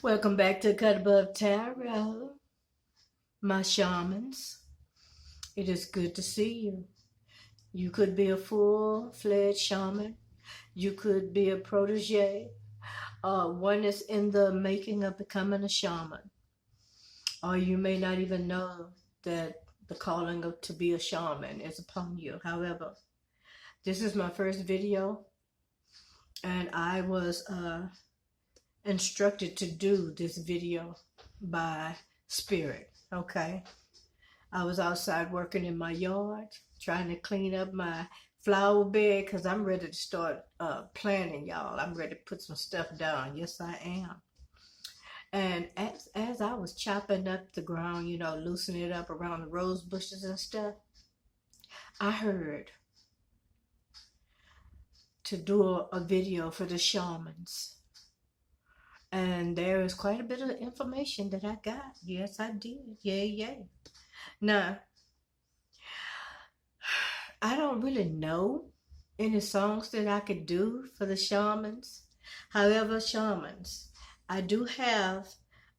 Welcome back to Cut Above Tarot, my shamans. It is good to see you. You could be a full-fledged shaman. You could be a protege. One is in the making of becoming a shaman. Or you may not even know that the calling to be a shaman is upon you. However, this is my first video, and I was instructed to do this video by spirit. Okay, I was outside working in my yard trying to clean up my flower bed because I'm ready to start planting, y'all. I'm ready to put some stuff down. Yes, I am. And as I was chopping up the ground, you know, loosening it up around the rose bushes and stuff, I heard to do a video for the shamans. And there is quite a bit of information that I got. Yes, I did. Yeah. Now, I don't really know any songs that I could do for the shamans. However, shamans, I do have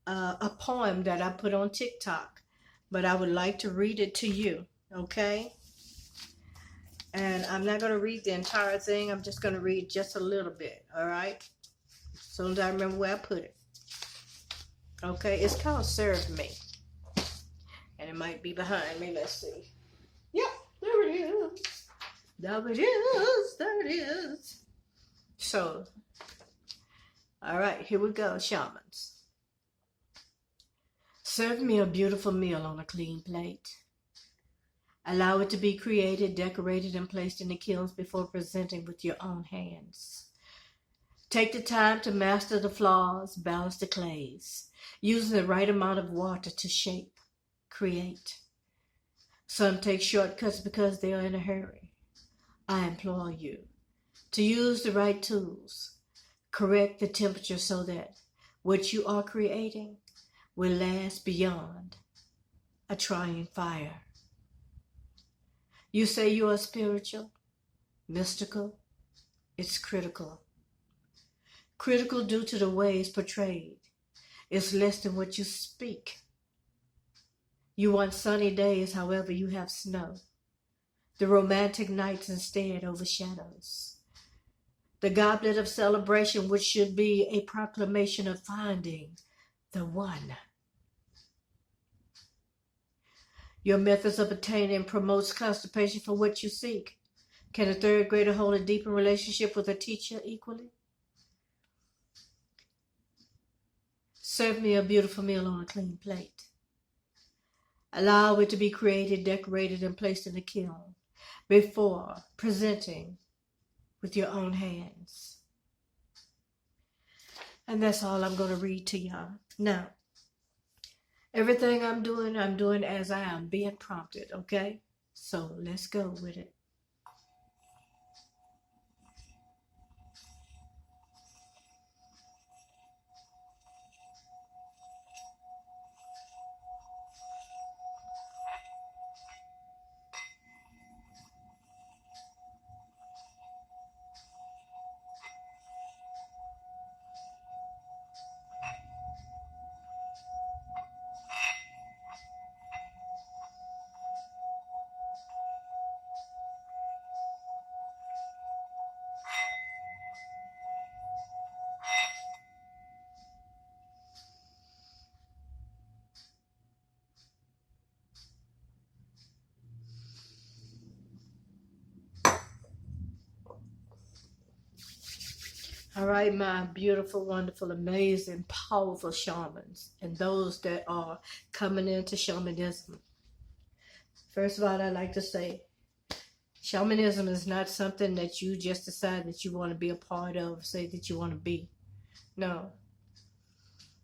a poem that I put on TikTok, but I would like to read it to you, okay? And I'm not going to read the entire thing. I'm just going to read just a little bit, all right? As soon as I remember where I put it. Okay, it's called Serve Me. And it might be behind me. Let's see. Yep, there it is. There it is. There it is. So, all right, here we go, shamans. Serve me a beautiful meal on a clean plate. Allow it to be created, decorated, and placed in the kilns before presenting with your own hands. Take the time to master the flaws, balance the clays, using the right amount of water to shape, create. Some take shortcuts because they are in a hurry. I implore you to use the right tools, correct the temperature so that what you are creating will last beyond a trying fire. You say you are spiritual, mystical. It's critical. Critical due to the ways portrayed. It's less than what you speak. You want sunny days, however you have snow. The romantic nights instead overshadows. The goblet of celebration, which should be a proclamation of finding the one. Your methods of attaining promotes constipation for what you seek. Can a third grader hold a deeper relationship with a teacher equally? Serve me a beautiful meal on a clean plate. Allow it to be created, decorated, and placed in the kiln before presenting with your own hands. And that's all I'm going to read to y'all. Now, everything I'm doing as I am being prompted, okay? So let's go with it. All right, my beautiful, wonderful, amazing, powerful shamans and those that are coming into shamanism. First of all, I'd like to say, shamanism is not something that you just decide that you want to be a part of, say that you want to be. No.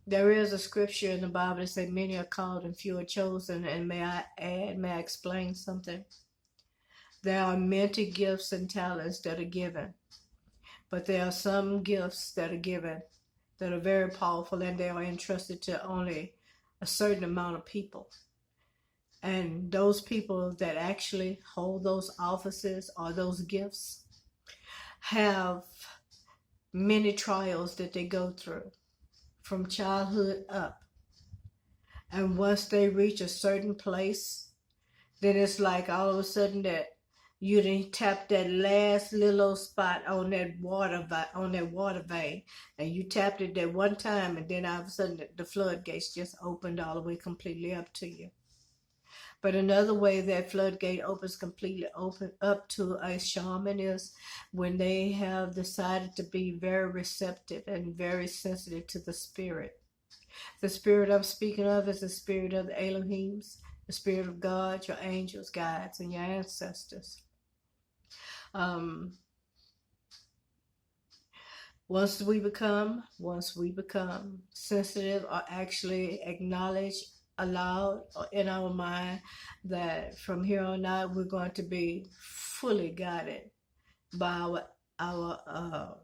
There is a scripture in the Bible that says many are called and few are chosen. And may I explain something? There are many gifts and talents that are given. But there are some gifts that are given that are very powerful, and they are entrusted to only a certain amount of people. And those people that actually hold those offices or those gifts have many trials that they go through. from childhood up. And once they reach a certain place, then it's like all of a sudden that you didn't tap that last little spot on that water vein, and you tapped it that one time, and then all of a sudden the floodgates just opened all the way completely up to you. But another way that floodgate opens completely open up to a shaman is when they have decided to be very receptive and very sensitive to the spirit. The spirit I'm speaking of is the spirit of the Elohims, the spirit of God, your angels, guides, and your ancestors. Once we become sensitive, or actually acknowledge aloud or in our mind that from here on out we're going to be fully guided by our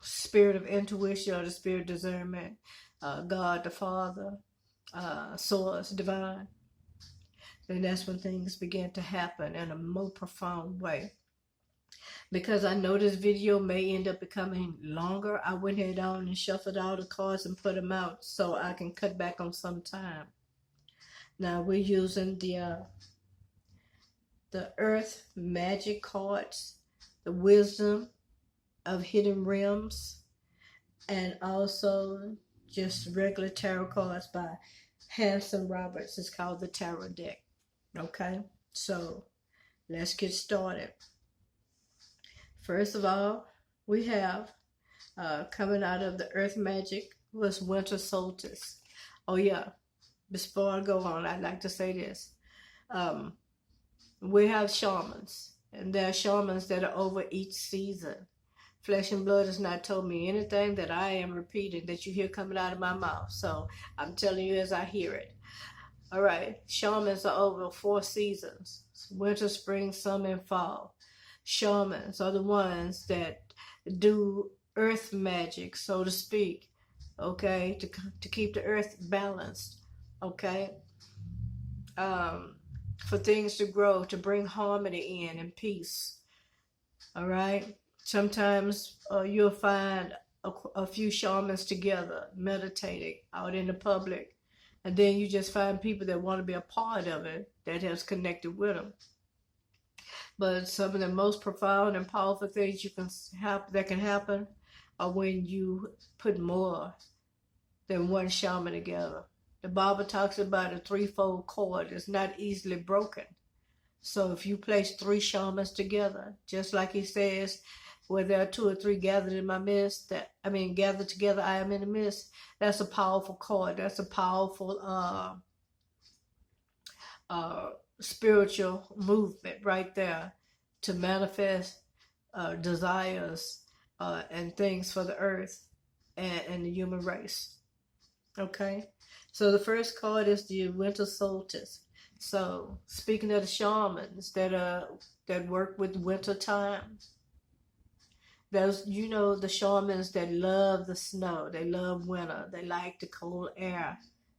spirit of intuition, or the spirit of discernment, God the Father, source, divine, then that's when things begin to happen in a more profound way. Because I know this video may end up becoming longer, I went ahead on and shuffled all the cards and put them out so I can cut back on some time. Now we're using the earth magic cards, the wisdom of hidden realms, and also just regular tarot cards by Hanson Roberts. It's called the Tarot Deck. Okay, so let's get started. First of all, we have coming out of the earth magic was winter solstice. Oh yeah, before I go on, I'd like to say this. We have shamans, and there are shamans that are over each season. Flesh and blood has not told me anything that I am repeating that you hear coming out of my mouth. So I'm telling you as I hear it. All right, shamans are over 4 seasons: winter, spring, summer, and fall. Shamans are the ones that do earth magic, so to speak, okay, to keep the earth balanced, okay, for things to grow, to bring harmony in and peace. All right, sometimes you'll find a few shamans together meditating out in the public, and then you just find people that want to be a part of it that has connected with them. But some of the most profound and powerful things that can happen are when you put more than one shaman together. The Bible talks about a threefold cord is not easily broken. So if you place 3 shamans together, just like he says, where there are 2 or 3 gathered in my midst, gathered together, I am in the midst. That's a powerful cord. That's a powerful spiritual movement right there to manifest desires and things for the earth and the human race. Okay, so the first card is the winter solstice. So speaking of the shamans that work with winter time, those, you know, the shamans that love the snow, they love winter, they like the cold air.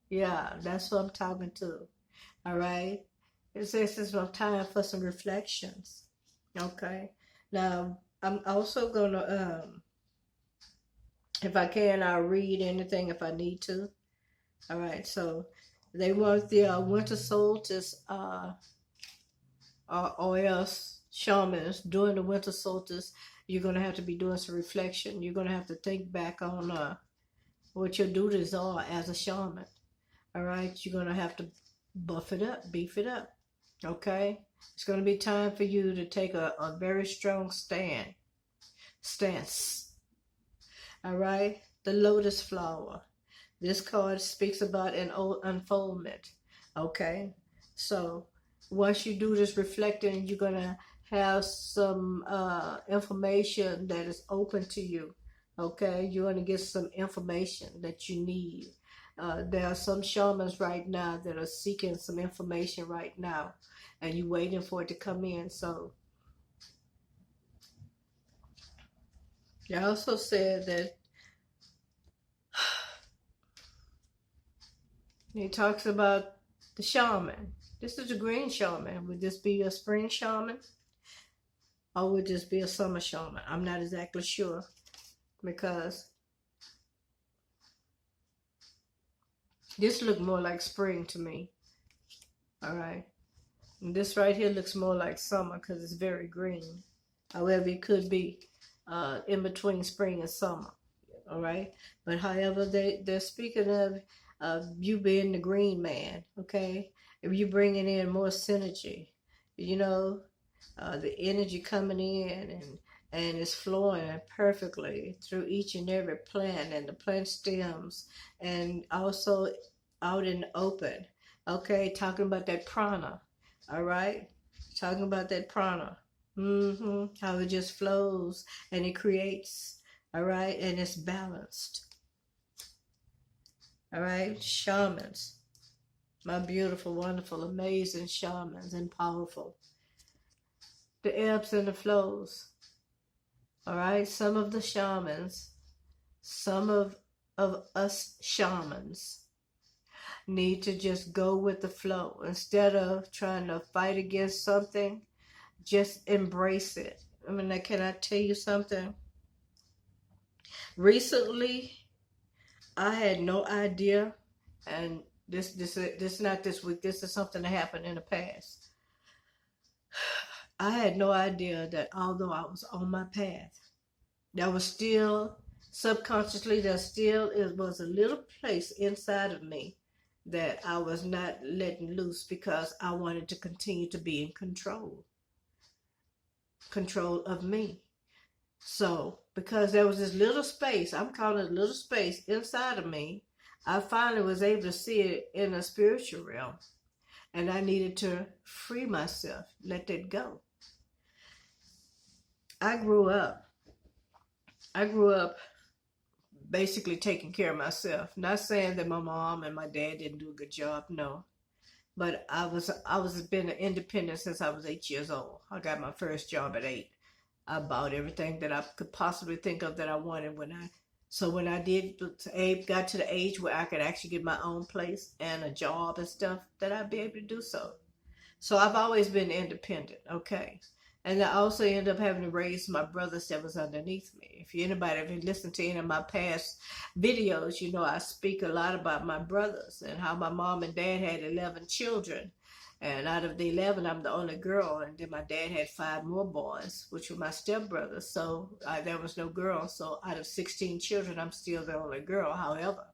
Yeah, that's what I'm talking to. All right, it says it's no time for some reflections. Okay, now I'm also gonna if I can, I'll read anything if I need to. All right, so they want the winter solstice or else shamans during the winter solstice. You're gonna have to be doing some reflection. You're gonna have to think back on what your duties are as a shaman. All right, you're gonna have to buff it up, beef it up. Okay, it's going to be time for you to take a very strong stance. All right, the lotus flower. This card speaks about an unfoldment. Okay, so once you do this reflecting, you're going to have some information that is open to you. Okay, you're going to get some information that you need. There are some shamans right now that are seeking some information right now, and you're waiting for it to come in. So they also said that he talks about the shaman. This is a green shaman. Would this be a spring shaman, or would this be a summer shaman? I'm not exactly sure, because This look more like spring to me. All right. And this right here looks more like summer because it's very green. However, it could be in between spring and summer. All right. But however, they're speaking of you being the green man. Okay. If you bringing in more synergy, you know, the energy coming in and it's flowing perfectly through each and every plant and the plant stems and also out in the open. Okay, talking about that prana. All right, talking about that prana. How it just flows and it creates. All right, and it's balanced. All right, shamans, my beautiful, wonderful, amazing shamans and powerful. The ebbs and the flows. All right, some of the shamans, some of us shamans need to just go with the flow. Instead of trying to fight against something, just embrace it. I mean, can I tell you something? Recently, I had no idea, and this not this week, this is something that happened in the past. I had no idea that although I was on my path, there was still, subconsciously, there still was a little place inside of me that I was not letting loose because I wanted to continue to be in control of me. So, because there was this little space, I'm calling it a little space inside of me, I finally was able to see it in a spiritual realm. And I needed to free myself, let that go. I grew up basically taking care of myself. Not saying that my mom and my dad didn't do a good job, no. But I was been independent since I was 8 years old. I got my first job at 8. I bought everything that I could possibly think of that I wanted when I got to the age where I could actually get my own place and a job and stuff, that I'd be able to do so. So I've always been independent, okay? And I also ended up having to raise my brothers that was underneath me. If anybody ever listened to any of my past videos, you know I speak a lot about my brothers and how my mom and dad had 11 children. And out of the 11, I'm the only girl. And then my dad had 5 more boys, which were my stepbrothers. So there was no girl. So out of 16 children, I'm still the only girl. However,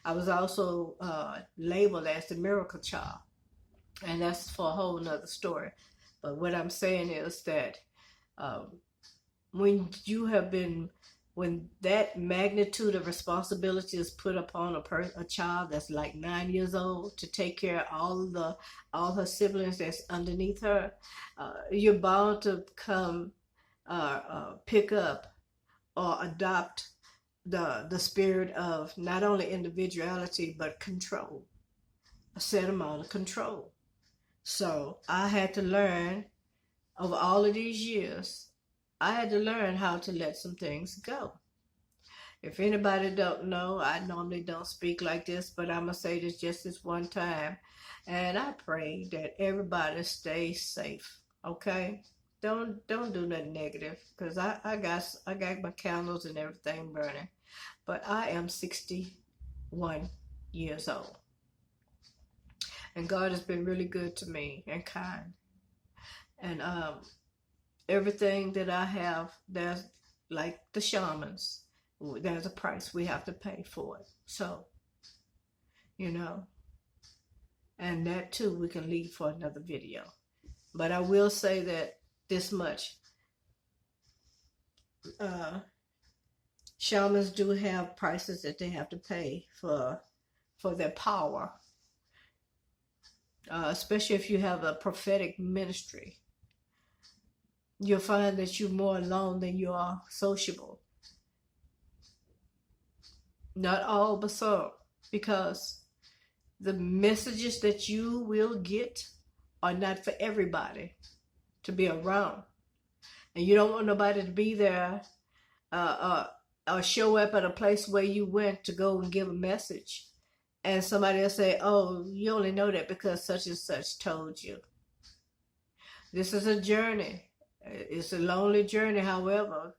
I was also labeled as the miracle child. And that's for a whole nother story. But what I'm saying is that when that magnitude of responsibility is put upon a child that's like 9 years old to take care of all her siblings that's underneath her, you're bound to come pick up or adopt the spirit of not only individuality but control, a set amount of control. So I had to learn, over all of these years, I had to learn how to let some things go. If anybody don't know, I normally don't speak like this, but I'm going to say this just this one time. And I pray that everybody stays safe, okay? Don't do nothing negative, because I got my candles and everything burning. But I am 61 years old. And God has been really good to me and kind. And everything that I have, there's, like the shamans, there's a price we have to pay for it. So, you know, and that too we can leave for another video. But I will say that this much. Shamans do have prices that they have to pay for their power. Especially if you have a prophetic ministry, you'll find that you're more alone than you are sociable. Not all, but some, because the messages that you will get are not for everybody to be around, and you don't want nobody to be there or show up at a place where you went to go and give a message. And somebody will say, oh, you only know that because such and such told you. This is a journey. It's a lonely journey, however.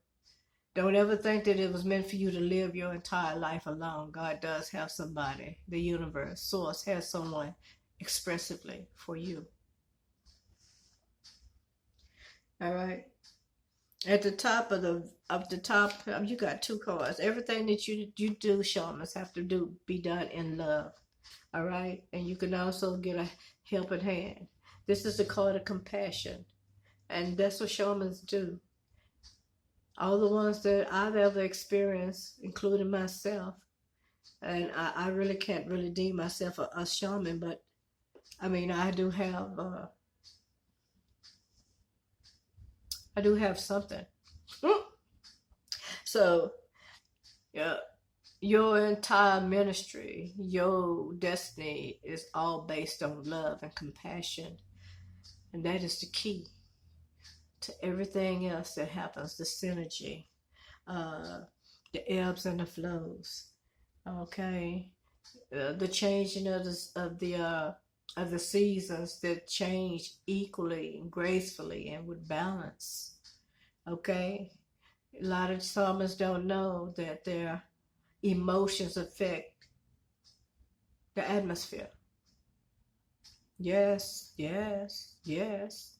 Don't ever think that it was meant for you to live your entire life alone. God does have somebody. The universe, source, has someone expressively for you. All right. At the top of the top, you got two cards. Everything that you do, shamans, have to be done in love. All right. And you can also get a helping hand. This is the card of compassion. And that's what shamans do. All the ones that I've ever experienced, including myself, and I really can't really deem myself a shaman, but I mean, I do have something. So, yeah, your entire ministry, your destiny is all based on love and compassion, and that is the key to everything else that happens. The synergy, the ebbs and the flows. Okay, the changing of the seasons that change equally and gracefully and with balance. Okay, a lot of shamans don't know that their emotions affect the atmosphere. Yes, yes, yes.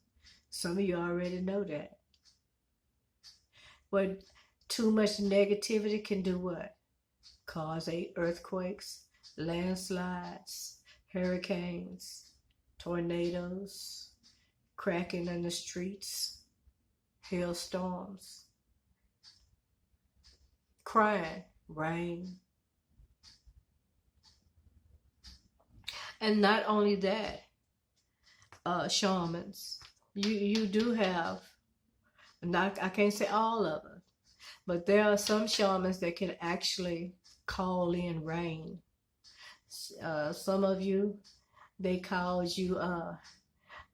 Some of you already know that. But too much negativity can do what? Cause earthquakes, landslides, hurricanes, tornadoes, cracking in the streets, hailstorms, crime, rain. And not only that, shamans, you do have, not, I can't say all of them, but there are some shamans that can actually call in rain. Some of you, they called you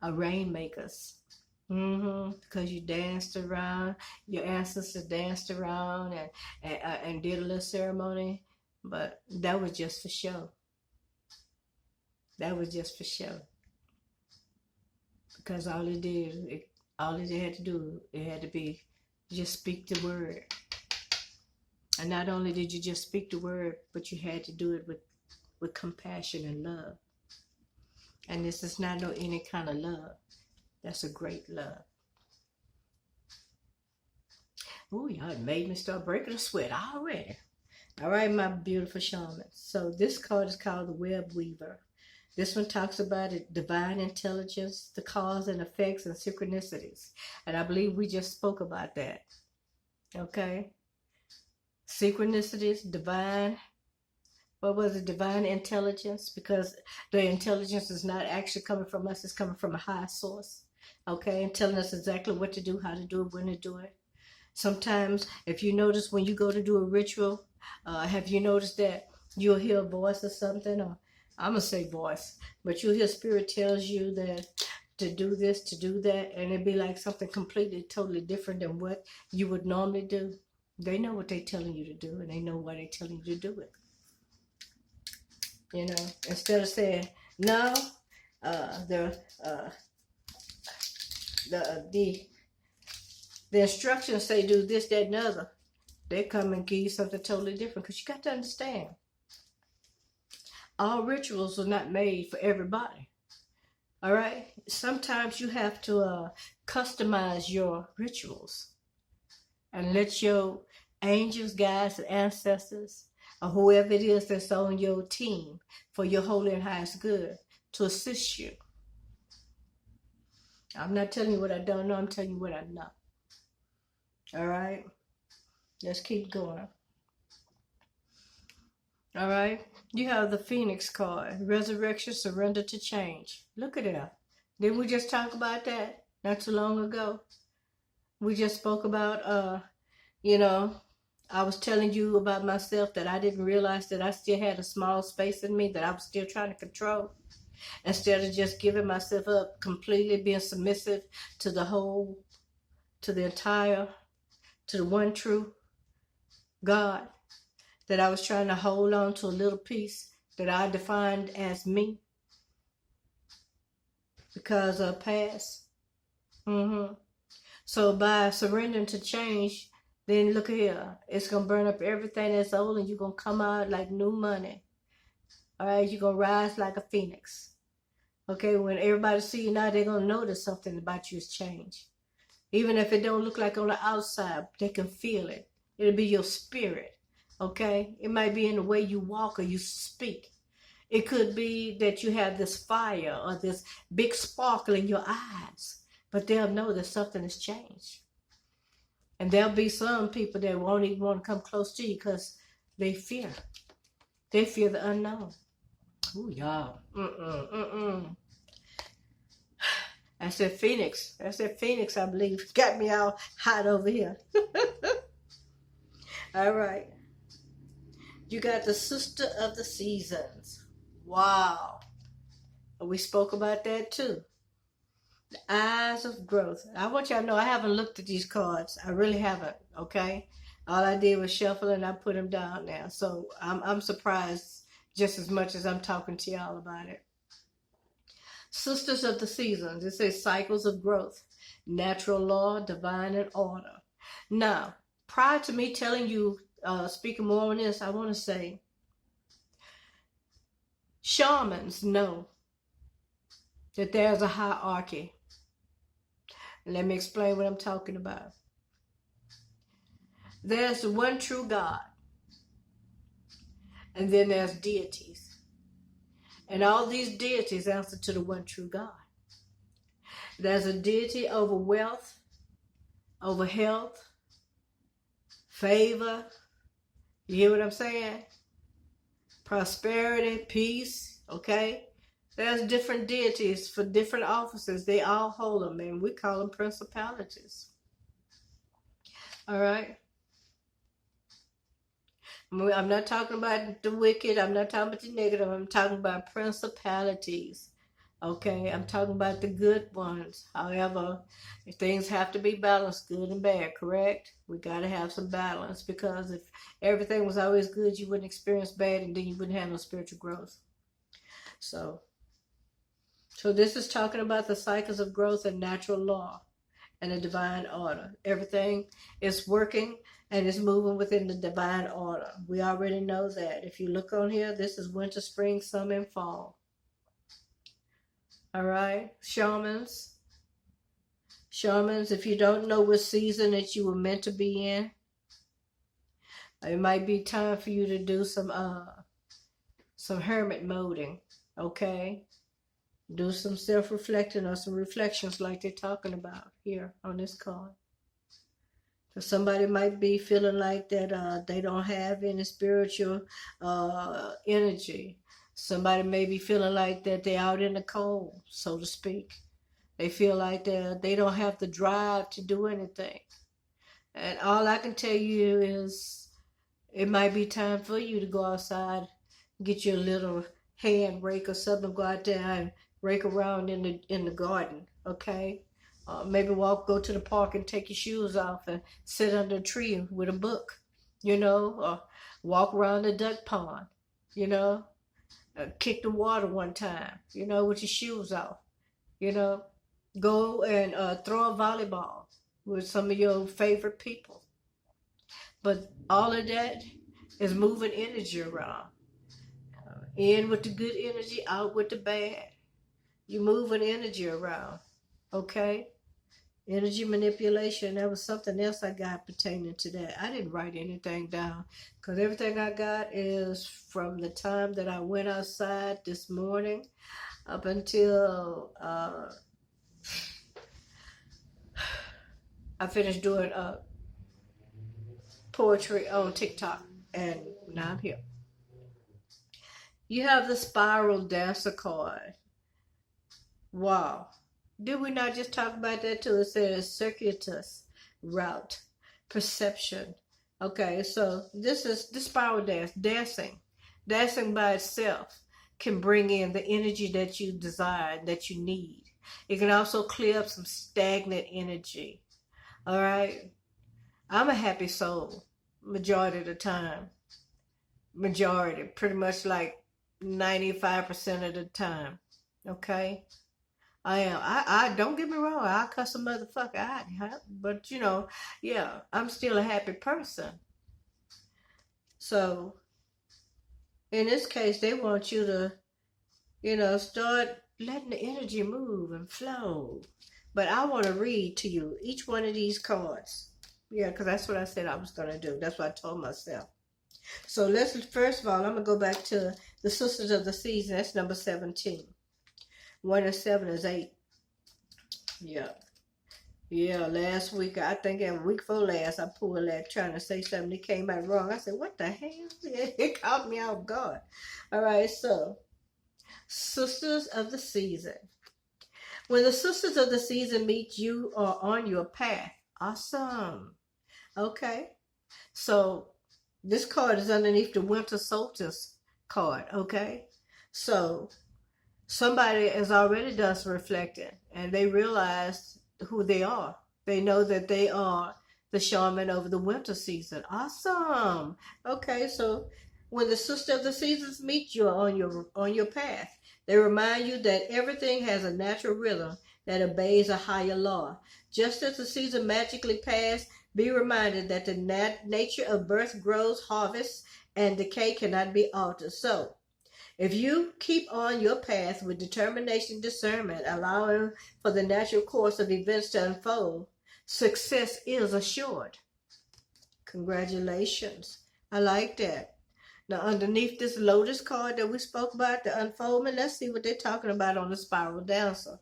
rainmakers. Because you danced around, your ancestors danced around and did a little ceremony, but that was just for show. That was just for show. Because all it had to do, it had to be just speak the word. And not only did you just speak the word, but you had to do it with compassion and love. And this is not any kind of love. That's a great love. Oh, y'all made me start breaking a sweat already. All right, my beautiful shamans. So this card is called the Web Weaver. This one talks about it, divine intelligence, the cause and effects and synchronicities. And I believe we just spoke about that. Okay? Synchronicities, divine, what was it? Divine intelligence, because the intelligence is not actually coming from us, it's coming from a high source. Okay? And telling us exactly what to do, how to do it, when to do it. Sometimes, if you notice when you go to do a ritual, have you noticed that you'll hear a voice or something, or I'm going to say voice, but you'll hear spirit tells you that to do this, to do that, and it'd be like something completely, totally different than what you would normally do. They know what they're telling you to do, and they know why they're telling you to do it. You know, instead of saying, no, the instructions say do this, that, and other. They come and give you something totally different, because you got to understand, all rituals are not made for everybody. All right? Sometimes you have to customize your rituals and let your angels, guides, and ancestors, or whoever it is that's on your team for your holy and highest good to assist you. I'm not telling you what I don't know. I'm telling you what I know. All right? Let's keep going. All right? You have the Phoenix card. Resurrection, surrender to change. Look at that. Didn't we just talk about that not too long ago? We just spoke about, you know, I was telling you about myself that I didn't realize that I still had a small space in me that I was still trying to control. Instead of just giving myself up, completely being submissive to the whole, to the entire, to the one true God, that I was trying to hold on to a little piece that I defined as me because of past. So by surrendering to change, Then look here. It's going to burn up everything that's old, and you're going to come out like new money. All right? You're going to rise like a phoenix. Okay? When everybody see you now, they're going to notice something about you has changed. Even if it don't look like on the outside, they can feel it. It'll be your spirit. Okay? It might be in the way you walk or you speak. It could be that you have this fire or this big sparkle in your eyes. But they'll know that something has changed. And there'll be some people that won't even want to come close to you because they fear. They fear the unknown. Ooh, y'all. That's that Phoenix. That's that Phoenix, I believe. Got me all hot over here. All right. You got the sister of the seasons. Wow. We spoke about that too. The eyes of growth. I want y'all to know I haven't looked at these cards. I really haven't, okay? All I did was shuffle and I put them down now. So I'm surprised just as much as I'm talking to y'all about it. Sisters of the seasons. It says cycles of growth, natural law, divine and order. Now, prior to me telling you, speaking more on this, I want to say, shamans know that there's a hierarchy. And let me explain what I'm talking about. There's the one true God. And then there's deities. And all these deities answer to the one true God. There's a deity over wealth, over health, favor. You hear what I'm saying? Prosperity, peace, okay? There's different deities for different offices. They all hold them, and we call them principalities. All right? I'm not talking about the wicked. I'm not talking about the negative. I'm talking about principalities. Okay? I'm talking about the good ones. However, if things have to be balanced, good and bad, correct? We got to have some balance, because if everything was always good, you wouldn't experience bad, and then you wouldn't have no spiritual growth. So this is talking about the cycles of growth and natural law and a divine order. Everything is working and is moving within the divine order. We already know that. If you look on here, this is winter, spring, summer, and fall. All right? Shamans. Shamans, if you don't know what season that you were meant to be in, it might be time for you to do some hermit moding, okay? Do some self-reflecting or some reflections like they're talking about here on this card. So somebody might be feeling like that they don't have any spiritual energy. Somebody may be feeling like that they're out in the cold, so to speak. They feel like they don't have the drive to do anything. And all I can tell you is it might be time for you to go outside, get your little hand rake or something, go out there and rake around in the garden, okay? Maybe go to the park and take your shoes off and sit under a tree with a book, you know, or walk around the duck pond, you know, kick the water one time, you know, with your shoes off, you know, go and throw a volleyball with some of your favorite people. But all of that is moving energy around. In with the good energy, out with the bad. You're moving energy around, okay? Energy manipulation, that was something else I got pertaining to that. I didn't write anything down because everything I got is from the time that I went outside this morning up until I finished doing poetry on TikTok, and now I'm here. You have the spiral dancer card. Wow. Did we not just talk about that too? It says circuitous route, perception. Okay, so this is the spiral dance. Dancing by itself can bring in the energy that you desire, that you need. It can also clear up some stagnant energy. All right? I'm a happy soul majority of the time. Majority, pretty much like 95% of the time. Okay? I am. I don't get me wrong. I cuss a motherfucker out, but yeah, I'm still a happy person. So in this case, they want you to, start letting the energy move and flow. But I want to read to you each one of these cards. Yeah, because that's what I said I was going to do. That's what I told myself. So first of all, I'm going to go back to the Sisters of the Season. That's number 17. 1 and 7 is 8. Yeah. Yeah, last week, I think a week before last, I pulled that trying to say something that came out wrong. I said, what the hell? It caught me off guard. All right, so, Sisters of the Season. When the Sisters of the Season meet, you are on your path. Awesome. Okay. So, this card is underneath the Winter Solstice card, okay? So, somebody has already done some reflecting, and they realize who they are. They know that they are the shaman over the winter season. Awesome. Okay, so when the Sister of the Seasons meet you on your path, they remind you that everything has a natural rhythm that obeys a higher law. Just as the season magically passed, be reminded that the nature of birth, growth, harvest, and decay cannot be altered. So, if you keep on your path with determination and discernment, allowing for the natural course of events to unfold, success is assured. Congratulations. I like that. Now, underneath this Lotus card that we spoke about, the unfoldment, let's see what they're talking about on the Spiral Dancer.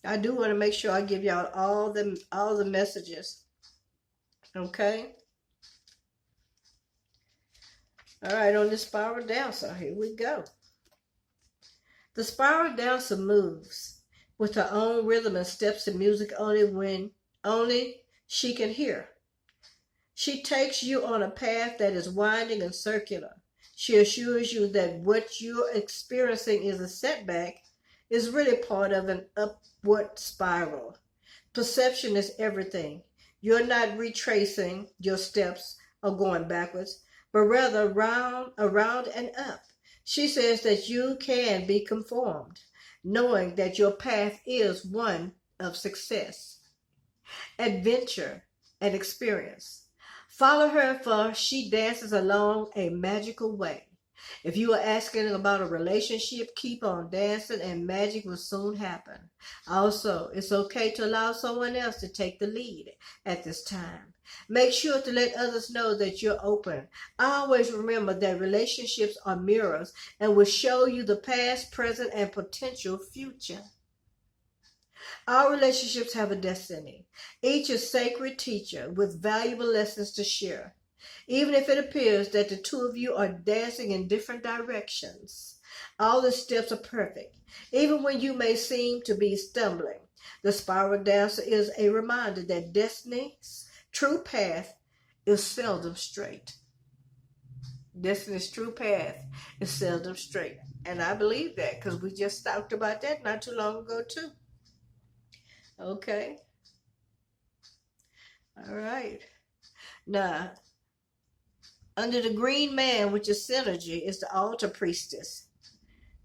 I do want to make sure I give y'all all the messages. Okay? All right, on the Spiral Dancer, here we go. The Spiral Dancer moves with her own rhythm and steps to music only she can hear. She takes you on a path that is winding and circular. She assures you that what you're experiencing is a setback is really part of an upward spiral. Perception is everything. You're not retracing your steps or going backwards, but rather around and up. She says that you can be conformed, knowing that your path is one of success, adventure, and experience. Follow her, for she dances along a magical way. If you are asking about a relationship, keep on dancing and magic will soon happen. Also, it's okay to allow someone else to take the lead at this time. Make sure to let others know that you're open. Always remember that relationships are mirrors and will show you the past, present, and potential future. Our relationships have a destiny. Each is a sacred teacher with valuable lessons to share. Even if it appears that the two of you are dancing in different directions, all the steps are perfect. Even when you may seem to be stumbling, the Spiral Dancer is a reminder that destiny's true path is seldom straight. Destiny's true path is seldom straight. And I believe that because we just talked about that not too long ago too. Okay. All right. Now, under the green man, which is synergy, is the altar priestess.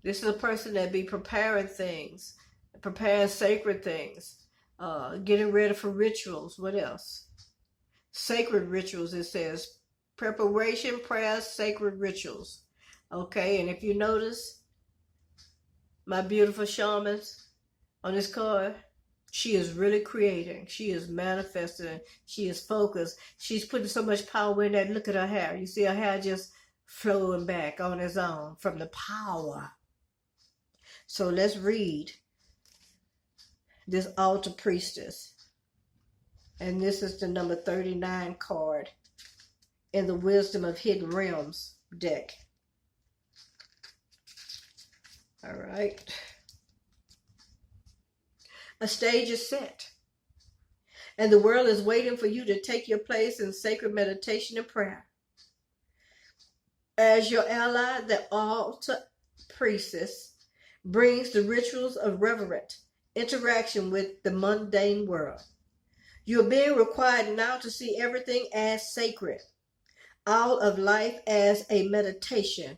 This is a person that be preparing things, preparing sacred things, getting ready for rituals. What else? Sacred rituals, it says. Preparation, prayers, sacred rituals. Okay, and if you notice, my beautiful shamans on this card, she is really creating. She is manifesting. She is focused. She's putting so much power in that. Look at her hair. You see her hair just flowing back on its own from the power. So let's read this altar priestess. And this is the number 39 card in the Wisdom of Hidden Realms deck. All right. A stage is set, and the world is waiting for you to take your place in sacred meditation and prayer. As your ally, the altar priestess brings the rituals of reverent interaction with the mundane world. You are being required now to see everything as sacred, all of life as a meditation,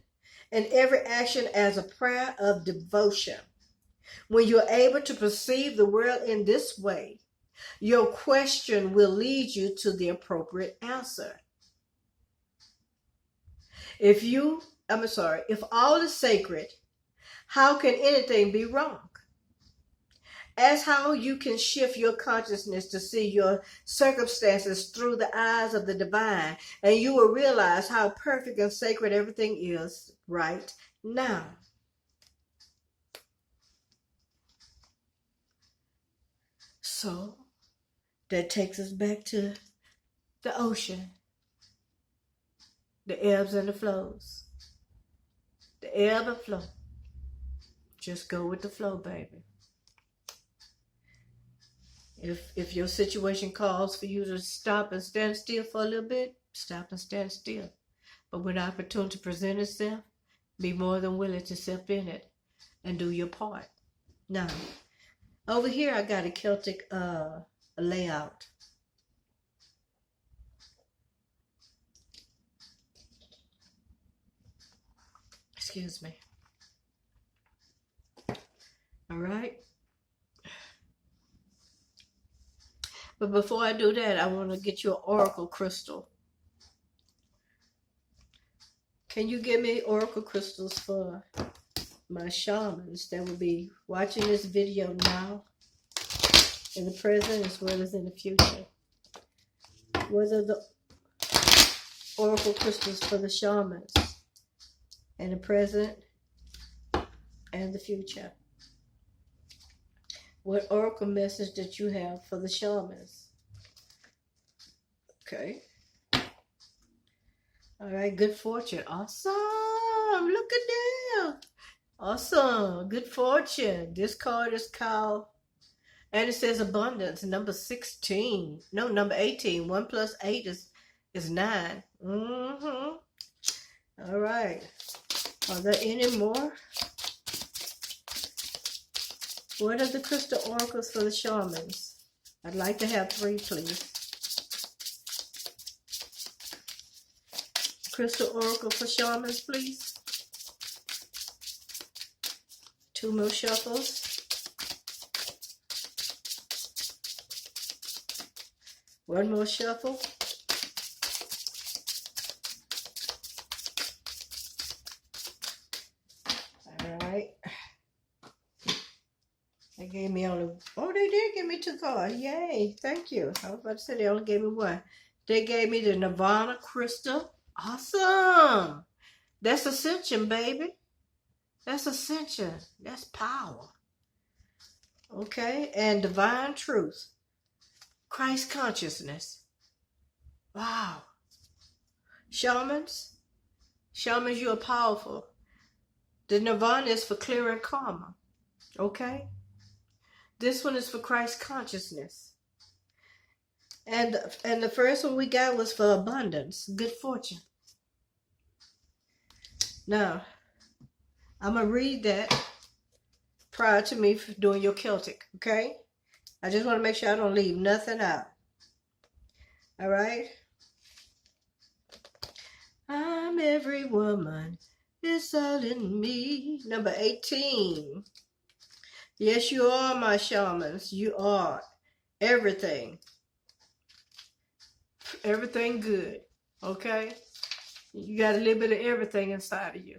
and every action as a prayer of devotion. When you're able to perceive the world in this way, your question will lead you to the appropriate answer. If all is sacred, how can anything be wrong? Ask how you can shift your consciousness to see your circumstances through the eyes of the divine, and you will realize how perfect and sacred everything is right now. So that takes us back to the ocean, the ebbs and the flows. The ebb and flow. Just go with the flow, baby. If your situation calls for you to stop and stand still for a little bit, stop and stand still. But when opportunity presents itself, be more than willing to step in it and do your part. Now, over here I got a Celtic layout. Excuse me. All right. But before I do that, I want to get you an oracle crystal. Can you give me oracle crystals for my shamans that will be watching this video now, in the present as well as in the future? What are the oracle crystals for the shamans in the present and the future? What oracle message that you have for the shamans? Okay. All right, good fortune. Awesome. Look at them. Awesome. Good fortune. This card is called, and it says abundance, number 16. No, number 18. 1 plus 8 is 9. All right. Are there any more? What are the crystal oracles for the shamans? I'd like to have 3, please. Crystal oracle for shamans, please. 2 more shuffles. 1 more shuffle. All right. They gave me only, oh, they did give me 2 cards. Yay, thank you. I was about to say they only gave me 1. They gave me the Nirvana crystal. Awesome. That's ascension, baby. That's ascension. That's power. Okay, and divine truth. Christ consciousness. Wow. Shamans, you are powerful. The Nirvana is for clearing karma. Okay? This one is for Christ consciousness. And the first one we got was for abundance, good fortune. Now, I'm going to read that prior to me doing your Celtic, okay? I just want to make sure I don't leave nothing out. All right? I'm every woman. It's all in me. Number 18. Yes, you are my shamans. You are everything. Everything good. Okay? You got a little bit of everything inside of you.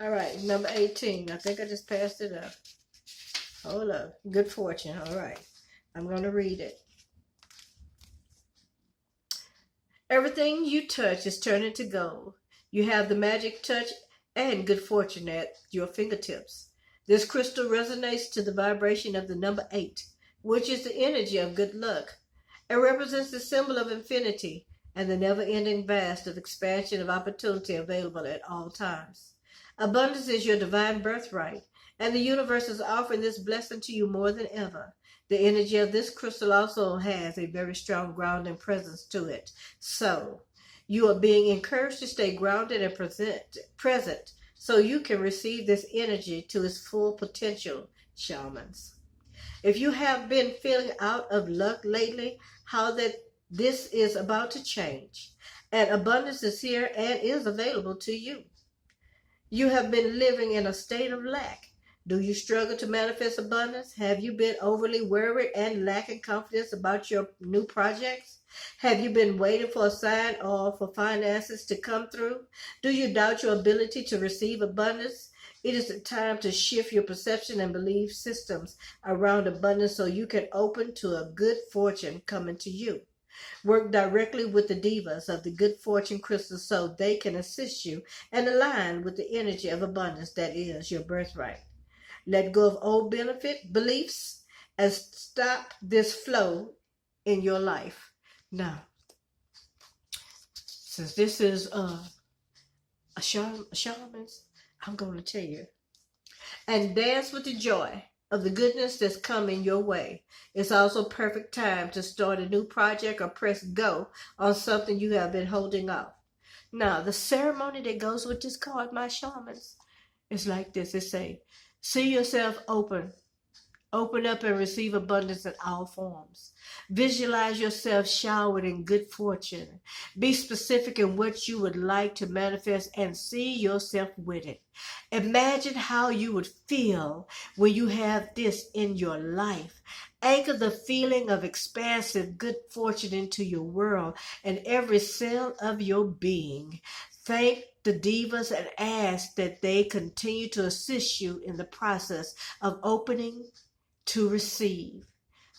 All right, number 18. I think I just passed it up. Hold up. Good fortune. All right. I'm going to read it. Everything you touch is turning to gold. You have the magic touch and good fortune at your fingertips. This crystal resonates to the vibration of the number 8, which is the energy of good luck. It represents the symbol of infinity and the never-ending vast of expansion of opportunity available at all times. Abundance is your divine birthright, and the universe is offering this blessing to you more than ever. The energy of this crystal also has a very strong grounding presence to it. So, you are being encouraged to stay grounded and present so you can receive this energy to its full potential, shamans. If you have been feeling out of luck lately, how that this is about to change, and abundance is here and is available to you. You have been living in a state of lack. Do you struggle to manifest abundance? Have you been overly worried and lacking confidence about your new projects? Have you been waiting for a sign or for finances to come through? Do you doubt your ability to receive abundance? It is the time to shift your perception and belief systems around abundance so you can open to a good fortune coming to you. Work directly with the divas of the good fortune crystals so they can assist you and align with the energy of abundance that is your birthright. Let go of old beliefs and stop this flow in your life. Now, since this is a shaman's, I'm going to tell you. And dance with the joy of the goodness that's coming your way. It's also perfect time to start a new project or press go on something you have been holding off. Now, the ceremony that goes with this card, my shamans, is like this. It say, see yourself open up and receive abundance in all forms. Visualize yourself showered in good fortune. Be specific in what you would like to manifest and see yourself with it. Imagine how you would feel when you have this in your life. Anchor the feeling of expansive good fortune into your world and every cell of your being. Thank the divas and ask that they continue to assist you in the process of opening to receive.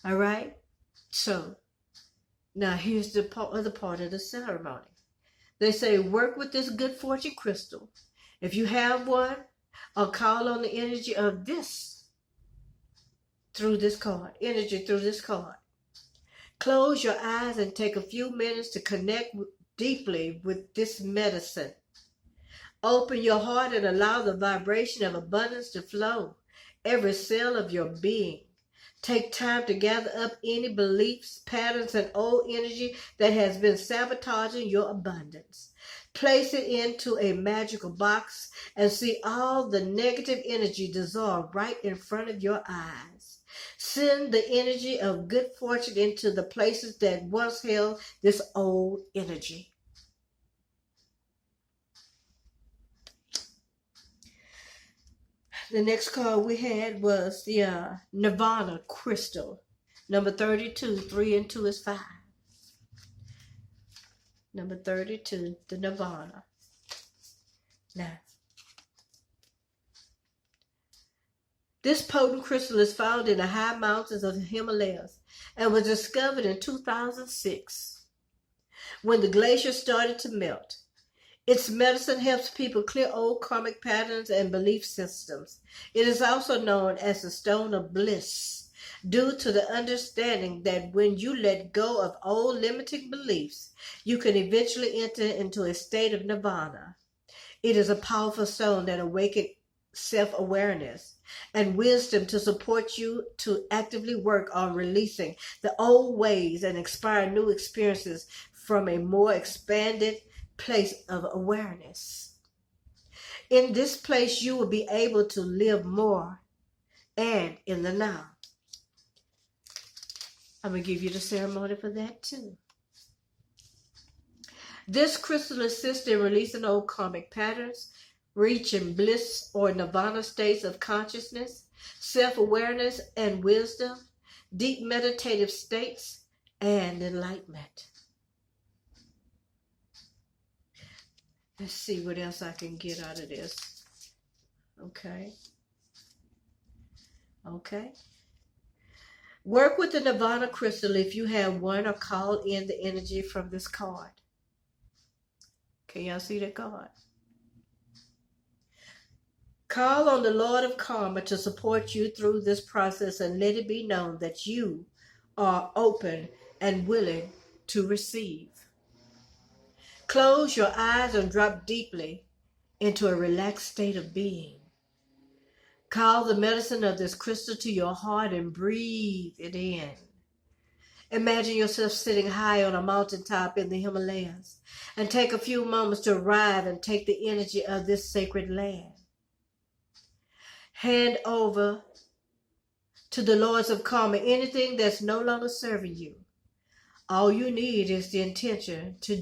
All right? So, now here's the other part of the ceremony. They say, work with this good fortune crystal. If you have one, or call on the energy of this through this card. Close your eyes and take a few minutes to connect deeply with this medicine. Open your heart and allow the vibration of abundance to flow every cell of your being. Take time to gather up any beliefs, patterns, and old energy that has been sabotaging your abundance. Place it into a magical box and see all the negative energy dissolve right in front of your eyes. Send the energy of good fortune into the places that once held this old energy. The next card we had was the Nirvana crystal. Number 32, 3 and 2 is 5. Number 32, the Nirvana. Now, this potent crystal is found in the high mountains of the Himalayas and was discovered in 2006 when the glaciers started to melt. Its medicine helps people clear old karmic patterns and belief systems. It is also known as the Stone of Bliss, due to the understanding that when you let go of old limiting beliefs, you can eventually enter into a state of nirvana. It is a powerful stone that awakens self-awareness and wisdom to support you to actively work on releasing the old ways and inspire new experiences from a more expanded place of awareness. In this place, you will be able to live more and in the now. I'm going to give you the ceremony for that too. This crystal assists in releasing old karmic patterns, reaching bliss or nirvana states of consciousness, self-awareness and wisdom, deep meditative states, and enlightenment. Let's see what else I can get out of this. Okay. Work with the Nirvana crystal if you have one, or call in the energy from this card. Can y'all see that card? Call on the Lord of Karma to support you through this process and let it be known that you are open and willing to receive. Close your eyes and drop deeply into a relaxed state of being. Call the medicine of this crystal to your heart and breathe it in. Imagine yourself sitting high on a mountaintop in the Himalayas and take a few moments to arrive and take the energy of this sacred land. Hand over to the Lords of Karma anything that's no longer serving you. All you need is the intention to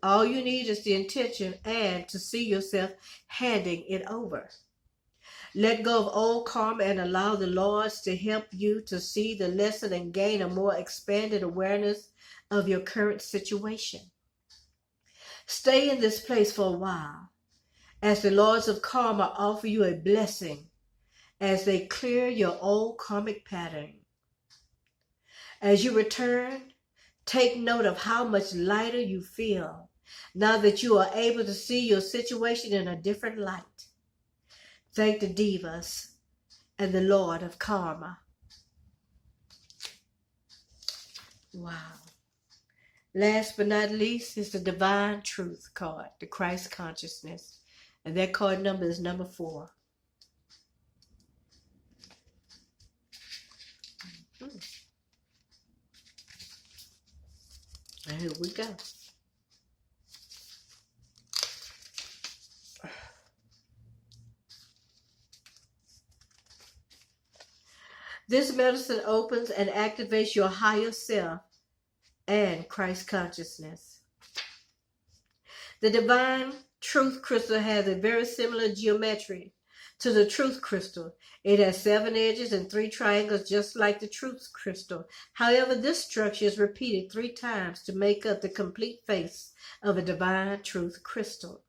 All you need is the intention and to see yourself handing it over. Let go of old karma and allow the Lord to help you to see the lesson and gain a more expanded awareness of your current situation. Stay in this place for a while as the Lords of Karma offer you a blessing as they clear your old karmic pattern. As you return, take note of how much lighter you feel now that you are able to see your situation in a different light. Thank the Devas and the Lord of Karma. Wow. Last but not least is the Divine Truth card, the Christ Consciousness. And that card number is number 4. And here we go. This medicine opens and activates your higher self and Christ consciousness. The Divine Truth Crystal has a very similar geometry to the Truth Crystal. It has 7 edges and 3 triangles just like the Truth Crystal. However, this structure is repeated 3 times to make up the complete face of a Divine Truth Crystal.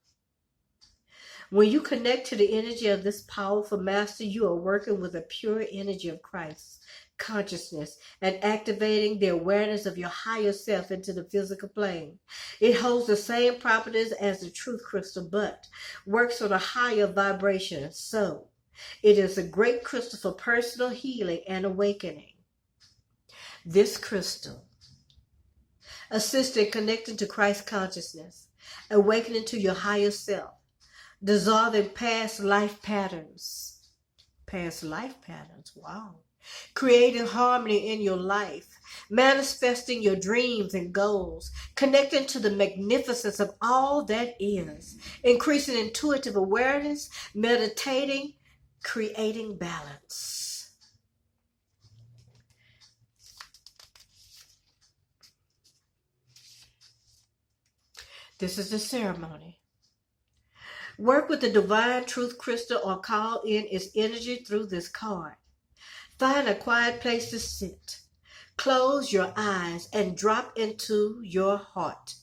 When you connect to the energy of this powerful master, you are working with the pure energy of Christ consciousness and activating the awareness of your higher self into the physical plane. It holds the same properties as the Truth Crystal, but works on a higher vibration. So, it is a great crystal for personal healing and awakening. This crystal assists in connecting to Christ consciousness, awakening to your higher self, dissolving past life patterns. Past life patterns, wow. Creating harmony in your life, manifesting your dreams and goals, connecting to the magnificence of all that is, increasing intuitive awareness, meditating, creating balance. This is the ceremony. Work with the Divine Truth Crystal or call in its energy through this card. Find a quiet place to sit. Close your eyes and drop into your heart.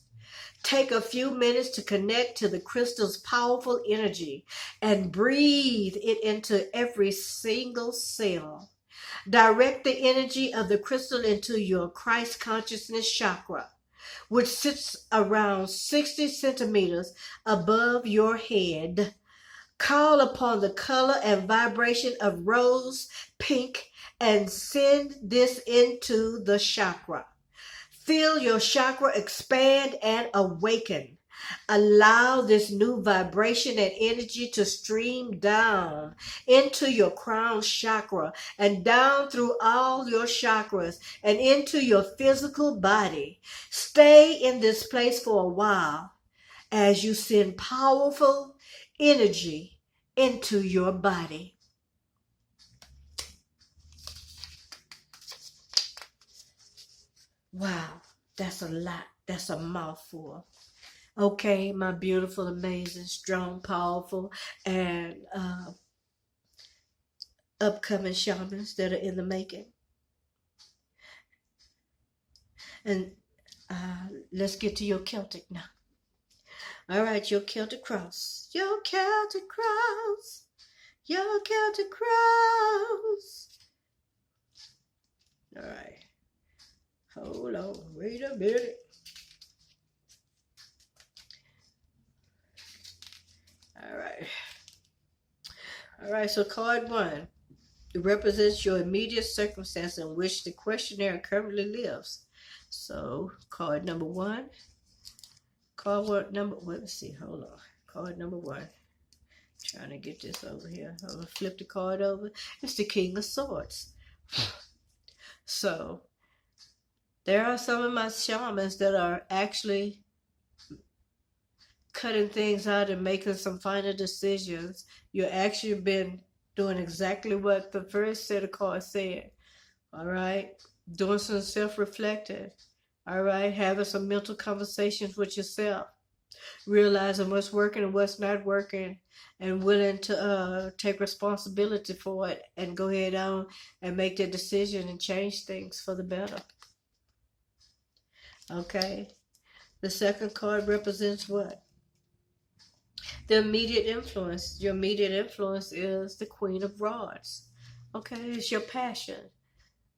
Take a few minutes to connect to the crystal's powerful energy and breathe it into every single cell. Direct the energy of the crystal into your Christ consciousness chakra, which sits around 60 centimeters above your head. Call upon the color and vibration of rose pink and send this into the chakra. Feel your chakra expand and awaken. Allow this new vibration and energy to stream down into your crown chakra and down through all your chakras and into your physical body. Stay in this place for a while as you send powerful energy into your body. Wow, that's a lot. That's a mouthful. Okay, my beautiful, amazing, strong, powerful, and upcoming shamans that are in the making. And let's get to your Celtic now. All right, your Celtic cross. Your Celtic cross. Your Celtic cross. All right. Hold on. Wait a minute. All right. All right, so card 1. It represents your immediate circumstance in which the questionnaire currently lives. So, card number 1. Card number, let's see, hold on. Card number 1. Trying to get this over here. I'm going to flip the card over. It's the King of Swords. So, there are some of my shamans that are actually cutting things out and making some final decisions. You've actually been doing exactly what the first set of cards said. All right? Doing some self-reflecting. All right, having some mental conversations with yourself, realizing what's working and what's not working, and willing to take responsibility for it and go ahead on and make that decision and change things for the better. Okay. The second card represents what? The immediate influence. Your immediate influence is the Queen of Rods. Okay, it's your passion.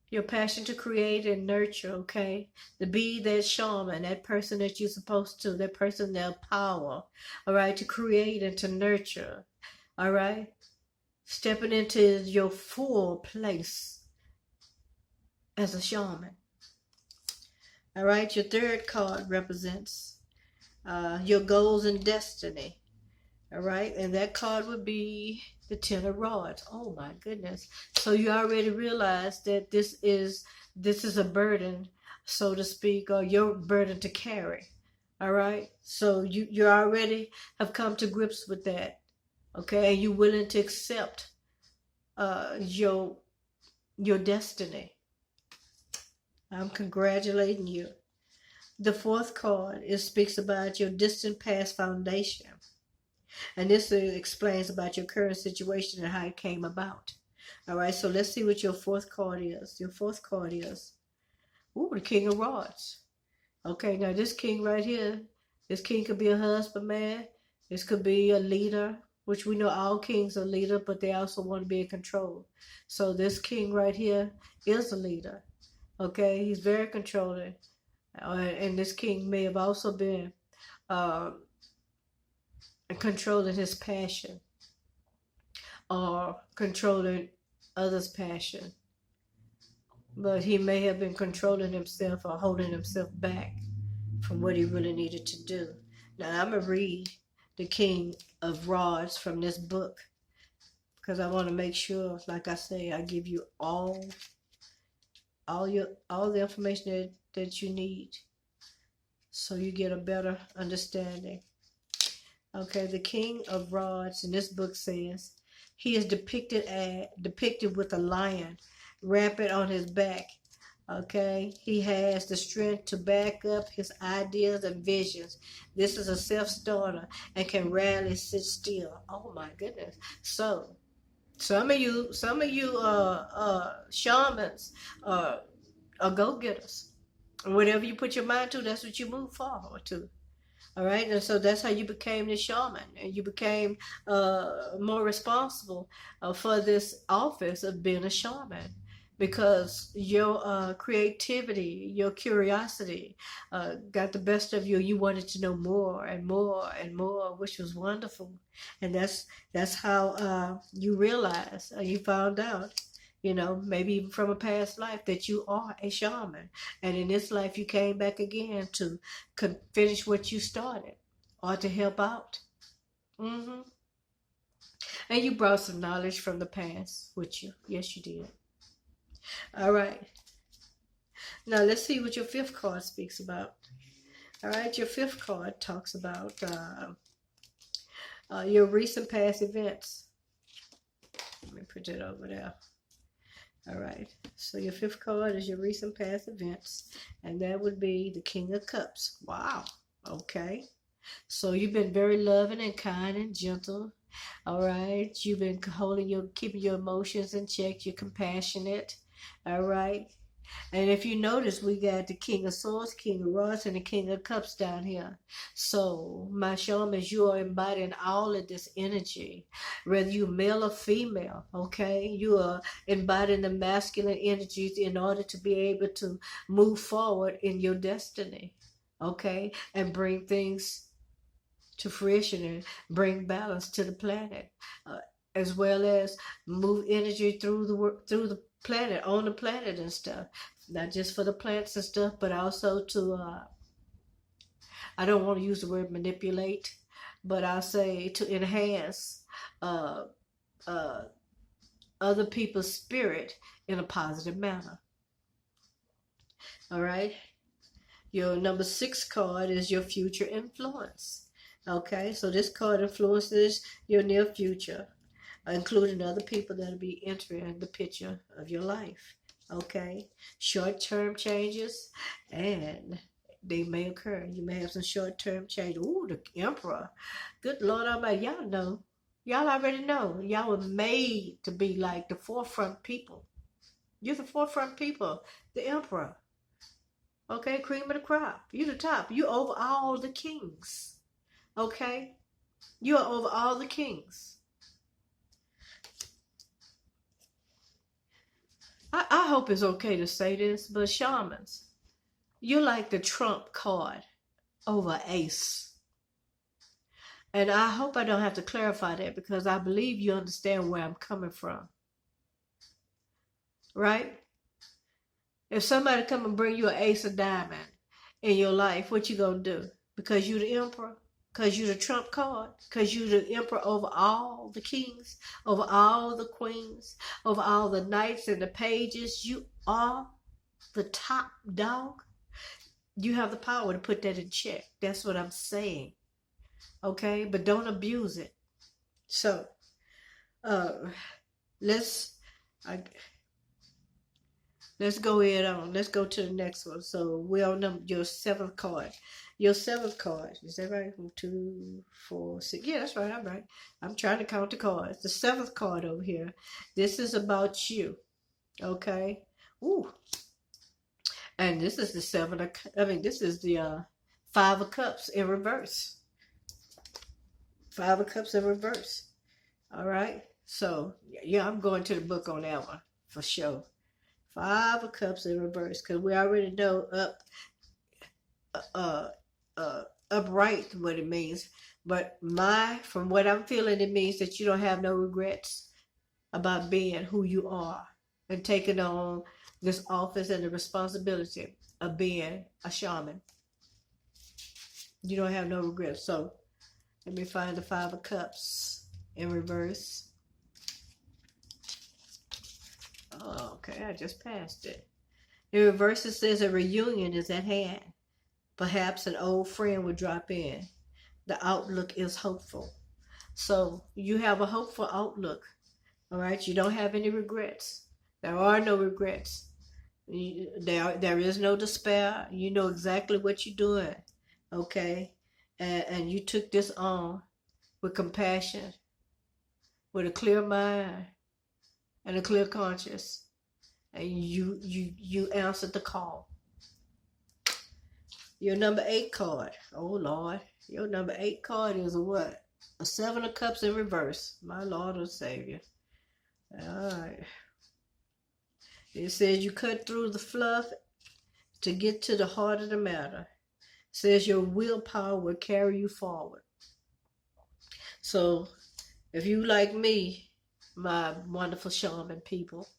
Your passion to create and nurture, okay? To be that shaman, that person that you're supposed to, that person that power, all right? To create and to nurture, all right? Stepping into your full place as a shaman. All right, your third card represents your goals and destiny. All right, and that card would be the Ten of Rods. Oh my goodness! So you already realize that this is a burden, so to speak, or your burden to carry. All right, so you already have come to grips with that. Okay, and you're willing to accept your destiny. I'm congratulating you. The fourth card, it speaks about your distant past foundation. And this explains about your current situation and how it came about. All right, so let's see what your fourth card is. Your fourth card is, the King of Rods. Okay, now this king right here, this king could be a husbandman. This could be a leader, which we know all kings are leader, but they also want to be in control. So this king right here is a leader. Okay, he's very controlling. And this king may have also been controlling his passion or controlling others' passion. But he may have been controlling himself or holding himself back from what he really needed to do. Now I'm going to read the King of Rods from this book because I want to make sure, like I say, I give you all the information that you need so you get a better understanding. Okay, the King of Rods in this book says he is depicted with a lion rampant on his back. Okay, he has the strength to back up his ideas and visions. This is a self-starter and can rarely sit still. Oh my goodness! So some of you shamans are go-getters. Whatever you put your mind to, that's what you move forward to. All right, and so that's how you became the shaman, and you became more responsible for this office of being a shaman, because your creativity, your curiosity got the best of you. You wanted to know more and more and more, which was wonderful, and that's how you realized, you found out. Maybe even from a past life, that you are a shaman. And in this life, you came back again to finish what you started or to help out. And you brought some knowledge from the past with you. Yes, you did. All right. Now, let's see what your fifth card speaks about. All right. Your fifth card talks about your recent past events. Let me put it over there. All right, so your fifth card is your recent past events, and that would be the King of Cups. Wow, okay. So you've been very loving and kind and gentle. All right, you've been keeping your emotions in check. You're compassionate. All right. And if you notice, we got the King of Swords, King of Rods, and the King of Cups down here. So, my shamans, you are embodying all of this energy, whether you're male or female, okay? You are embodying the masculine energies in order to be able to move forward in your destiny, okay? And bring things to fruition and bring balance to the planet, as well as move energy through the planet, on the planet and stuff, not just for the plants and stuff, but also to I don't want to use the word manipulate, but I'll say to enhance other people's spirit in a positive manner. All right, your number 6 card is your future influence. Okay, so this card influences your near future, including other people that'll be entering the picture of your life. Okay, short-term changes, and they may occur. You may have some short-term change. Ooh, the emperor. Good Lord Almighty, y'all know. Y'all already know. Y'all were made to be like the forefront people. You're the forefront people. The emperor. Okay, cream of the crop. You the top. You over all the kings. Okay? You are over all the kings. I hope it's okay to say this, but shamans, you're like the trump card over ace. And I hope I don't have to clarify that, because I believe you understand where I'm coming from. Right? If somebody come and bring you an ace of diamond in your life, what you gonna do? Because you the emperor? Because you the trump card? Because you the emperor over all the kings, over all the queens, over all the knights and the pages? You are the top dog. You have the power to put that in check. That's what I'm saying. Okay? But don't abuse it. So, let's go ahead on. Let's go to the next one. So we're on your seventh card. Your seventh card. Is that right? 1, 2, 4, 6. Yeah, that's right. I'm right. I'm trying to count the cards. The seventh card over here. This is about you. Okay? Ooh. And this is the this is the 5 of Cups in reverse. 5 of Cups in reverse. All right? So, yeah, I'm going to the book on that one for sure. 5 of Cups in reverse, because we already know upright what it means. But from what I'm feeling, it means that you don't have no regrets about being who you are and taking on this office and the responsibility of being a shaman. You don't have no regrets. So let me find the 5 of Cups in reverse. Oh, okay, I just passed it. In reverse, it says a reunion is at hand. Perhaps an old friend will drop in. The outlook is hopeful. So you have a hopeful outlook. All right, you don't have any regrets. There are no regrets. There is no despair. You know exactly what you're doing. Okay, and you took this on with compassion, with a clear mind and a clear conscience, and you answered the call. Your number 8 card. Oh Lord, your number 8 card is a what? A 7 of Cups in reverse. My Lord and Savior. All right. It says you cut through the fluff to get to the heart of the matter. It says your willpower will carry you forward. So, if you like me, my wonderful shaman people,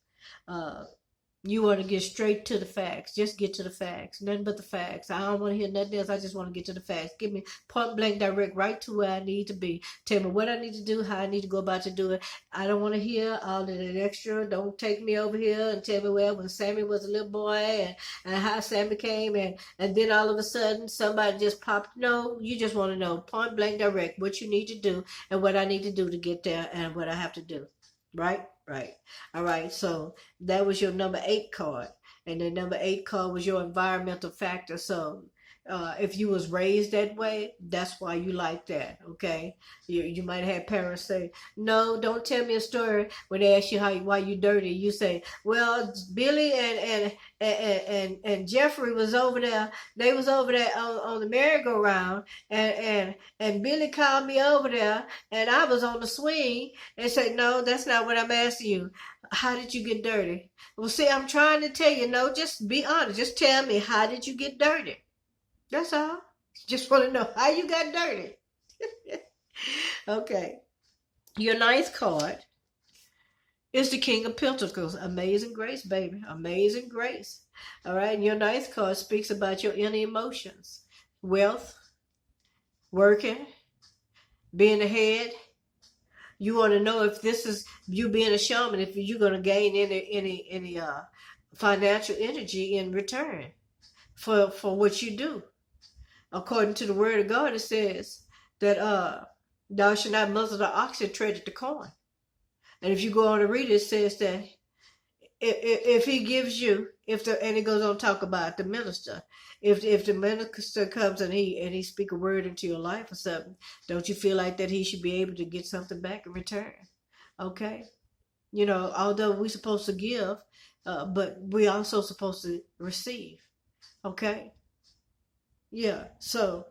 you want to get straight to the facts. Just get to the facts. Nothing but the facts. I don't want to hear nothing else. I just want to get to the facts. Give me point blank direct right to where I need to be. Tell me what I need to do, how I need to go about to do it. I don't want to hear all of that extra. Don't take me over here and tell me, well, when Sammy was a little boy and how Sammy came and then all of a sudden somebody just popped. No, you just want to know point blank direct what you need to do and what I need to do to get there and what I have to do. Right? Right. All right. So that was your number 8 card. And the number 8 card was your environmental factor. So if you was raised that way, that's why you like that. Okay. You might have parents say, no, don't tell me a story. When they ask you why you dirty, you say, well, Billy and Jeffrey was over there. They was over there on the merry-go-round, and Billy called me over there, and I was on the swing, and said, no, that's not what I'm asking you. How did you get dirty? Well, see, I'm trying to tell you, no, just be honest. Just tell me, how did you get dirty? That's all. Just want to know how you got dirty. Okay. Your 9th card is the King of Pentacles. Amazing grace, baby. Amazing grace. All right. And your 9th card speaks about your inner emotions. Wealth, working, being ahead. You want to know if this is you being a shaman, if you're going to gain any financial energy in return for what you do. According to the word of God, it says that thou shalt not muzzle the ox that treadeth the corn. And if you go on to read it, it says that if he gives you, and it goes on to talk about the minister. If the minister comes and he speak a word into your life or something, don't you feel like that he should be able to get something back in return? Okay, although we're supposed to give, but we also supposed to receive. Okay, yeah. So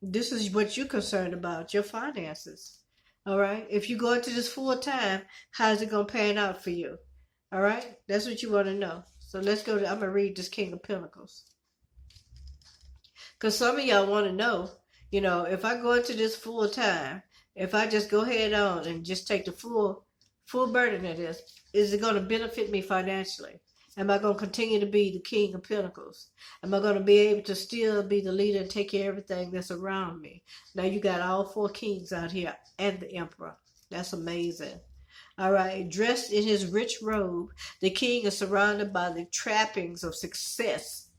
this is what you're concerned about, your finances. All right. If you go into this full time, how's it gonna pan out for you? All right. That's what you want to know. So let's go to. I'm gonna read this King of Pentacles, because some of y'all want to know. If I go into this full time, if I just go ahead on and just take the full burden of this, is it going to benefit me financially? Am I going to continue to be the King of Pentacles? Am I going to be able to still be the leader and take care of everything that's around me? Now you got all 4 kings out here and the emperor. That's amazing. All right. Dressed in his rich robe, the king is surrounded by the trappings of success.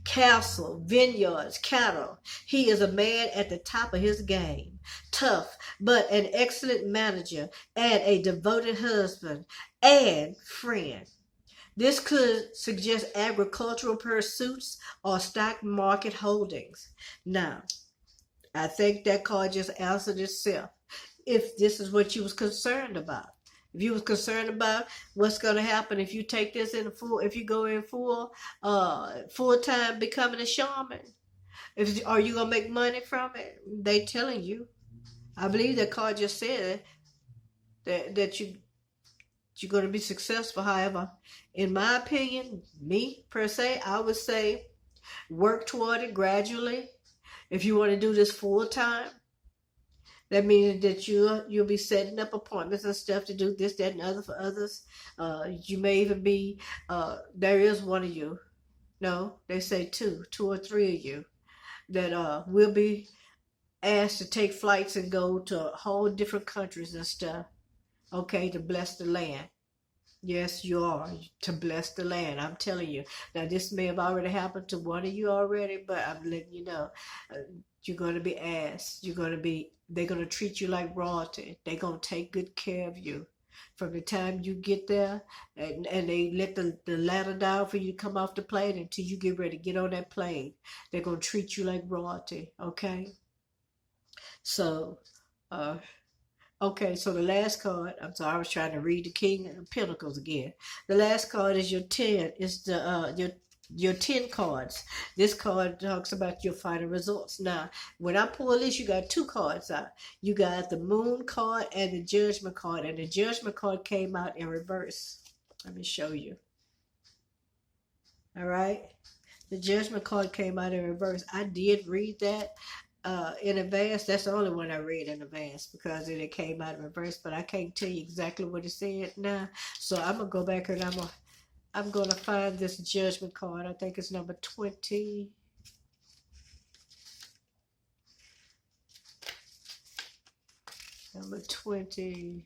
Castle, vineyards, cattle. He is a man at the top of his game. Tough, but an excellent manager and a devoted husband and friend. This could suggest agricultural pursuits or stock market holdings. Now, I think that card just answered itself. If this is what you was concerned about. If you was concerned about what's going to happen if you take this if you go in full time becoming a shaman, are you going to make money from it? They telling you. I believe that card just said that you're going to be successful. However, in my opinion, me per se, I would say work toward it gradually. If you want to do this full time, that means that you'll be setting up appointments and stuff to do this, that, and other for others. You may even be, there is one of you. No, they say two or three of you that will be asked to take flights and go to whole different countries and stuff. Okay, to bless the land. Yes, you are, to bless the land. I'm telling you. Now, this may have already happened to one of you already, but I'm letting you know. You're going to be asked. They're going to treat you like royalty. They're going to take good care of you. From the time you get there, and they let the ladder down for you to come off the plane until you get ready to get on that plane. They're going to treat you like royalty, okay? So, okay, so the last card, I'm sorry, I was trying to read the King of Pentacles again. The last card is your 10. It's your 10 cards. This card talks about your final results. Now, when I pull this, you got 2 cards out. You got the Moon card and the Judgment card. And the Judgment card came out in reverse. Let me show you. All right. The Judgment card came out in reverse. I did read that in advance. That's the only one I read in advance because it came out in reverse. But I can't tell you exactly what it said now. So I'm going to go back and I'm going to find this Judgment card. I think it's number 20. Number 20.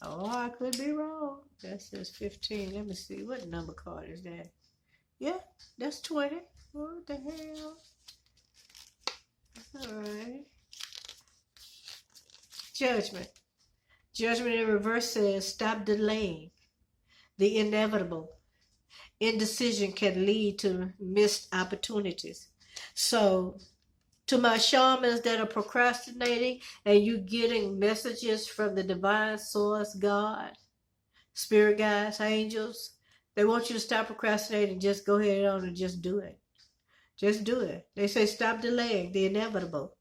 Oh, I could be wrong. That says 15. Let me see. What number card is that? Yeah, that's 20. What the hell? All right. Judgment. Judgment in reverse says, stop delaying. The inevitable. Indecision can lead to missed opportunities. So, to my shamans that are procrastinating and you getting messages from the divine source, God, spirit guides, angels, they want you to stop procrastinating and just go ahead on and just do it. Just do it. They say stop delaying the inevitable.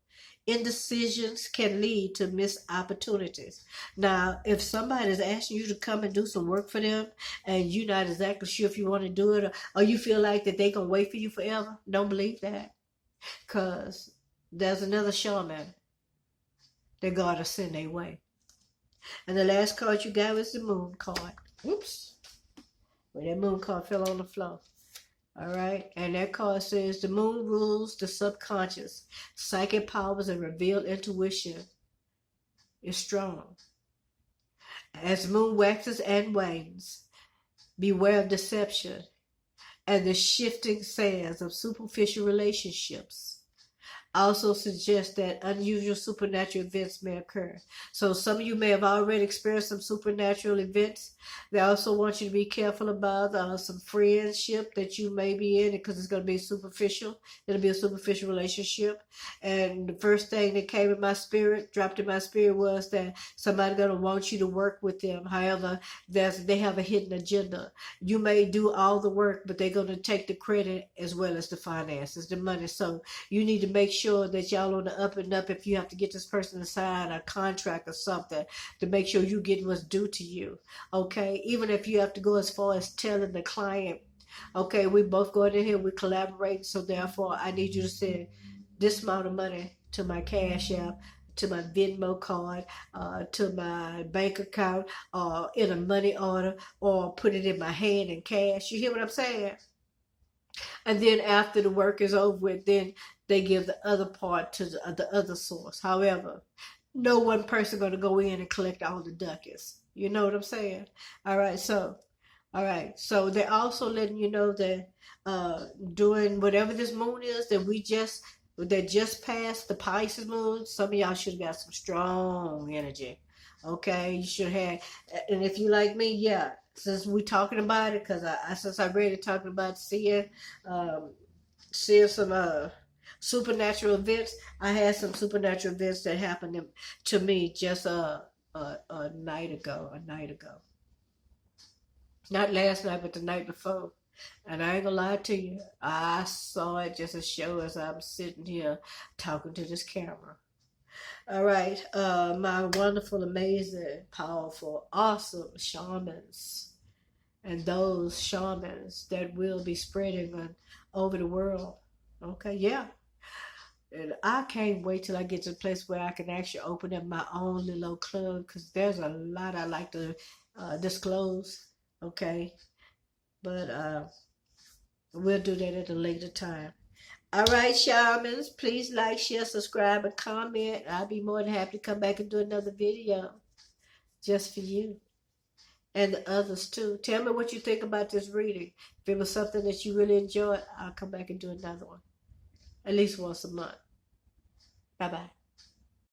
Indecisions can lead to missed opportunities. Now, if somebody is asking you to come and do some work for them and you're not exactly sure if you want to do it or you feel like that they're going to wait for you forever, don't believe that. Because there's another shaman that God will send their way. And the last card you got was the Moon card. Oops. Well, that Moon card fell on the floor. All right. And that card says the moon rules the subconscious. Psychic powers and revealed intuition is strong. As the moon waxes and wanes, beware of deception and the shifting sands of superficial relationships. also suggests that unusual supernatural events may occur. So some of you may have already experienced some supernatural events. They also want you to be careful about some friendship that you may be in, because it's going to be superficial. It'll be a superficial relationship. And the first thing that came in my spirit, dropped in my spirit, was that somebody's going to want you to work with them. However, they have a hidden agenda. You may do all the work, but they're going to take the credit as well as the finances, the money. So you need to make sure that y'all on the up and up. If you have to get this person to sign a contract or something, to make sure you get what's due to you. Okay, even if you have to go as far as telling the client, okay, we both going in here, we collaborate, so therefore I need you to send this amount of money to my Cash App, to my Venmo card, to my bank account, or in a money order, or put it in my hand in cash. You hear what I'm saying? And then after the work is over with, then they give the other part to the other source. However, no one person going to go in and collect all the ducats. You know what I'm saying? All right, so they're also letting you know that during whatever this moon is that just passed the Pisces moon, some of y'all should have got some strong energy. Okay, you should have. And if you like me, yeah, since we talking about it, because since I read it, talking about um, seeing some supernatural events. I had some supernatural events that happened to me just a night ago. Not last night, but the night before. And I ain't gonna lie to you, I saw it just as sure as I'm sitting here talking to this camera. All right, my wonderful, amazing, powerful, awesome shamans, and those shamans that will be spreading over the world. Okay, yeah. And I can't wait till I get to a place where I can actually open up my own little club, because there's a lot I like to disclose. Okay, but we'll do that at a later time. All right, shamans, please like, share, subscribe, and comment. I'll be more than happy to come back and do another video just for you and the others too. Tell me what you think about this reading. If it was something that you really enjoyed, I'll come back and do another one, at least once a month. Bye-bye.